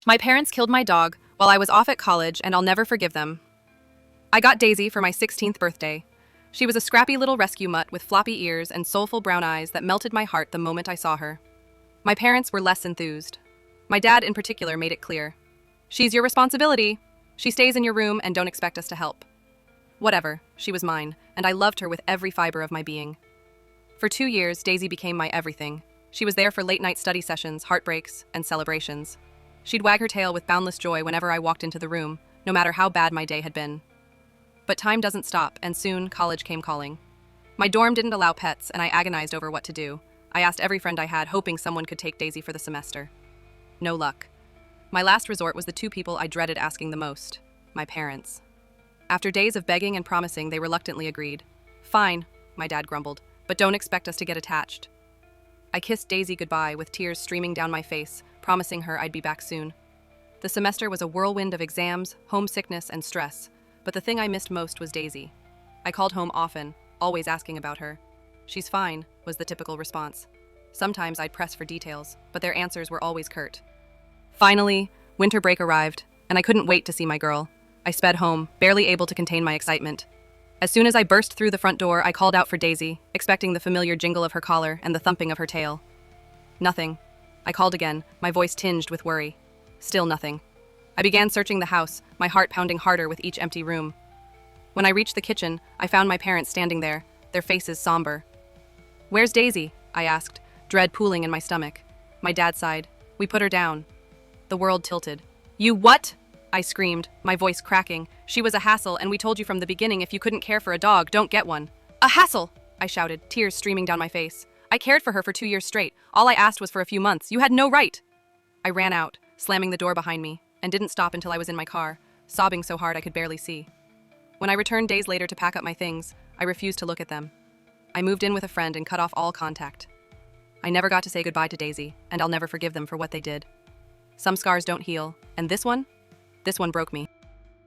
My parents killed my dog while I was off at college, and I'll never forgive them. I got Daisy for my 16th birthday. She was a scrappy little rescue mutt with floppy ears and soulful brown eyes that melted my heart the moment I saw her. My parents were less enthused. My dad, in particular, made it clear. "She's your responsibility. She stays in your room and don't expect us to help." Whatever, she was mine, and I loved her with every fiber of my being. For 2 years, Daisy became my everything. She was there for late-night study sessions, heartbreaks, and celebrations. She'd wag her tail with boundless joy whenever I walked into the room, no matter how bad my day had been. But time doesn't stop, and soon college came calling. My dorm didn't allow pets, and I agonized over what to do. I asked every friend I had, hoping someone could take Daisy for the semester. No luck. My last resort was the two people I dreaded asking the most: my parents. After days of begging and promising, they reluctantly agreed. "Fine," my dad grumbled, "but don't expect us to get attached." I kissed Daisy goodbye with tears streaming down my face, promising her I'd be back soon. The semester was a whirlwind of exams, homesickness, and stress, but the thing I missed most was Daisy. I called home often, always asking about her. "She's fine," was the typical response. Sometimes I'd press for details, but their answers were always curt. Finally, winter break arrived, and I couldn't wait to see my girl. I sped home, barely able to contain my excitement. As soon as I burst through the front door, I called out for Daisy, expecting the familiar jingle of her collar and the thumping of her tail. Nothing. I called again, my voice tinged with worry. Still nothing. I began searching the house, my heart pounding harder with each empty room. When I reached the kitchen, I found my parents standing there, their faces somber. "Where's Daisy?" I asked, dread pooling in my stomach. My dad sighed. "We put her down." The world tilted. "You what?" I screamed, my voice cracking. "She was a hassle, and we told you from the beginning if you couldn't care for a dog, don't get one." "A hassle!" I shouted, tears streaming down my face. "I cared for her for 2 years straight. All I asked was for a few months. You had no right!" I ran out, slamming the door behind me, and didn't stop until I was in my car, sobbing so hard I could barely see. When I returned days later to pack up my things, I refused to look at them. I moved in with a friend and cut off all contact. I never got to say goodbye to Daisy, and I'll never forgive them for what they did. Some scars don't heal, and this one broke me.